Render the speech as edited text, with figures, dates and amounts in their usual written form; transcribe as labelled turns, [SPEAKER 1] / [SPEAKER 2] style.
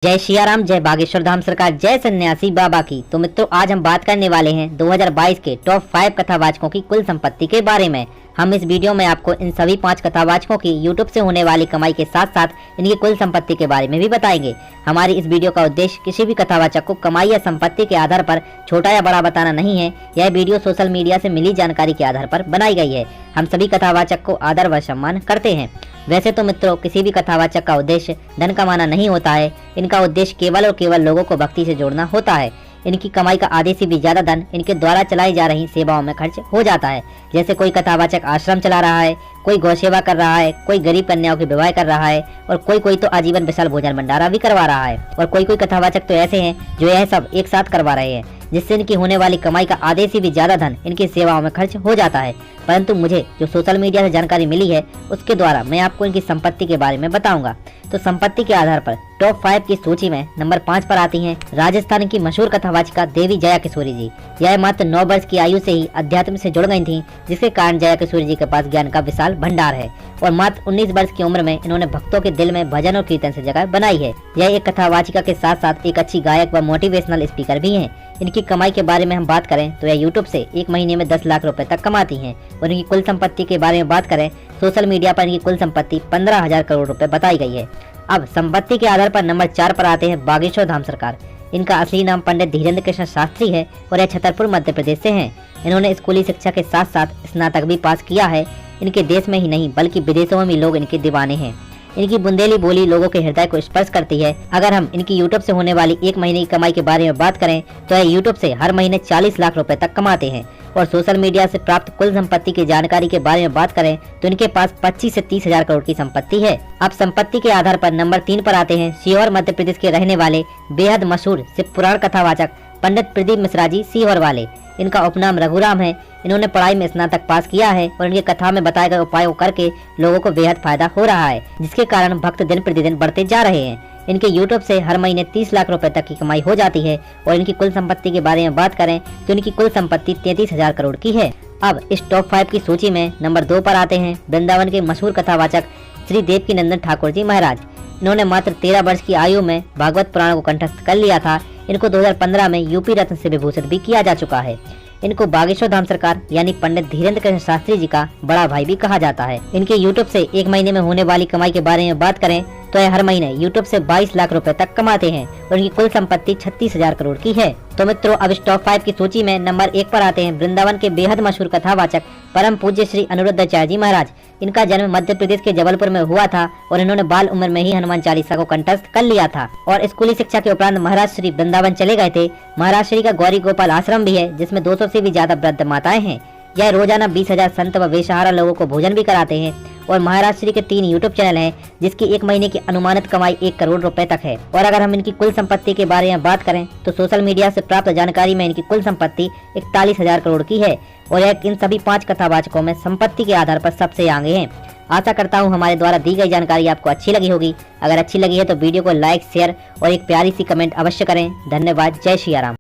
[SPEAKER 1] जय सियाराम, जय बागेश्वर धाम सरकार, जय सन्यासी बाबा की। तो मित्रों, आज हम बात करने वाले हैं 2022 के टॉप 5 कथावाचकों की कुल संपत्ति के बारे में। हम इस वीडियो में आपको इन सभी 5 कथावाचकों की यूट्यूब से होने वाली कमाई के साथ साथ इनकी कुल संपत्ति के बारे में भी बताएंगे। हमारी इस वीडियो का उद्देश्य किसी भी कथावाचक को कमाई या संपत्ति के आधार पर छोटा या बड़ा बताना नहीं है। यह वीडियो सोशल मीडिया से मिली जानकारी के आधार पर बनाई गई है। हम सभी कथावाचक को आदर व सम्मान करते हैं। वैसे तो मित्रों, किसी भी कथावाचक का उद्देश्य धन कमाना नहीं होता है। इनका उद्देश्य केवल और केवल लोगों को भक्ति से जोड़ना होता है। इनकी कमाई का आधे से भी ज्यादा धन इनके द्वारा चलाई जा रही सेवाओं में खर्च हो जाता है। जैसे कोई कथावाचक आश्रम चला रहा है, कोई गौ सेवा कर रहा है, कोई गरीब कन्याओं के विवाह कर रहा है और कोई तो आजीवन विशाल भोजन भंडारा भी करवा रहा है। और कोई कथावाचक तो ऐसे हैं जो यह सब एक साथ करवा रहे हैं, जिससे इनकी होने वाली कमाई का आधे से भी ज्यादा धन इनकी सेवाओं में खर्च हो जाता है। परंतु मुझे जो सोशल मीडिया से जानकारी मिली है, उसके द्वारा मैं आपको इनकी संपत्ति के बारे में बताऊंगा। तो संपत्ति के आधार पर टॉप 5 की सूची में नंबर 5 पर आती हैं राजस्थान की मशहूर कथावाचिका देवी जया किशोरी जी। यह मात्र 9 वर्ष की आयु से ही अध्यात्म से जुड़ गई थी, जिसके कारण जया किशोरी जी के पास ज्ञान का विशाल भंडार है। और मात्र 19 वर्ष की उम्र में इन्होंने भक्तों के दिल में भजन और कीर्तन से जगह बनाई है। यह एक कथावाचिका के साथ साथ एक अच्छी गायक व मोटिवेशनल स्पीकर भी हैं। इनकी कमाई के बारे में हम बात करें तो यह यूट्यूब से एक महीने में 10 लाख रुपए तक कमाती हैं। और इनकी कुल संपत्ति के बारे में बात करें, सोशल मीडिया पर इनकी कुल संपत्ति 15,000 करोड़ रुपए बताई गई है। अब संपत्ति के आधार पर नंबर 4 पर आते हैं बागेश्वर धाम सरकार। इनका असली नाम पंडित धीरेन्द्र कृष्ण शास्त्री है और यह छतरपुर मध्य प्रदेश से हैं। इन्होंने स्कूली शिक्षा के साथ साथ स्नातक भी पास किया है। इनके देश में ही नहीं बल्कि विदेशों में भी लोग इनके दीवाने हैं। इनकी बुंदेली बोली लोगों के हृदय को स्पर्श करती है। अगर हम इनकी यूट्यूब से होने वाली एक महीने की कमाई के बारे में बात करें तो यह यूट्यूब से हर महीने 40 लाख रुपए तक कमाते हैं। और सोशल मीडिया से प्राप्त कुल संपत्ति की जानकारी के बारे में बात करें तो इनके पास 25 से 30 हजार करोड़ की संपत्ति है। अब संपत्ति के आधार पर नंबर 3 पर आते हैं सीहोर मध्य प्रदेश के रहने वाले बेहद मशहूर शिव पुराण कथावाचक पंडित प्रदीप मिश्रा जी सीहोर वाले। इनका उपनाम रघुराम है। इन्होंने पढ़ाई में स्नातक पास किया है और इनकी कथा में बताए गए उपायों करके लोगों को बेहद फायदा हो रहा है, जिसके कारण भक्त दिन प्रतिदिन बढ़ते जा रहे हैं। इनके यूट्यूब से हर महीने 30 लाख रुपए तक की कमाई हो जाती है। और इनकी कुल संपत्ति के बारे में बात करें तो इनकी कुल संपत्ति 33,000 करोड़ की है। अब इस टॉप 5 की सूची में नंबर 2 पर आते हैं वृंदावन के मशहूर कथावाचक श्री देवकीनंदन ठाकुर जी महाराज। इन्होंने मात्र 13 वर्ष की आयु में भागवत पुराण को कंठस्थ कर लिया था। इनको 2015 में यूपी रत्न से विभूषित भी किया जा चुका है। इनको बागेश्वर धाम सरकार यानी पंडित धीरेन्द्र कृष्ण शास्त्री जी का बड़ा भाई भी कहा जाता है। इनके यूट्यूब से एक महीने में होने वाली कमाई के बारे में बात करें तो यह हर महीने यूट्यूब से 22 लाख रुपए तक कमाते हैं और इनकी कुल संपत्ति 36,000 करोड़ की है। तो मित्रों, अब इस टॉप 5 की सूची में नंबर 1 पर आते हैं वृंदावन के बेहद मशहूर कथावाचक परम पूज्य श्री अनिरुद्धाचार्य जी महाराज। इनका जन्म मध्य प्रदेश के जबलपुर में हुआ था और इन्होंने बाल उम्र में ही हनुमान चालीसा को कंठस्थ कर लिया था। और स्कूली शिक्षा के उपरांत महाराज श्री वृंदावन चले गए थे। महाराज श्री का गौरी गोपाल आश्रम भी है, जिसमें 200 से भी ज्यादा वृद्ध माताएं हैं। यह रोजाना 20,000 संत व बेसहारा लोगों को भोजन भी कराते हैं। और महाराज श्री के 3 यूट्यूब चैनल हैं, जिसकी एक महीने की अनुमानित कमाई 1 करोड़ रुपए तक है। और अगर हम इनकी कुल संपत्ति के बारे में बात करें तो सोशल मीडिया से प्राप्त जानकारी में इनकी कुल संपत्ति 41,000 करोड़ की है। और यह इन सभी 5 कथावाचकों में संपत्ति के आधार पर सबसे आगे हैं। आशा करता हूँ हमारे द्वारा दी गई जानकारी आपको अच्छी लगी होगी। अगर अच्छी लगी है तो वीडियो को लाइक, शेयर और एक प्यारी सी कमेंट अवश्य करें। धन्यवाद। जय सियाराम।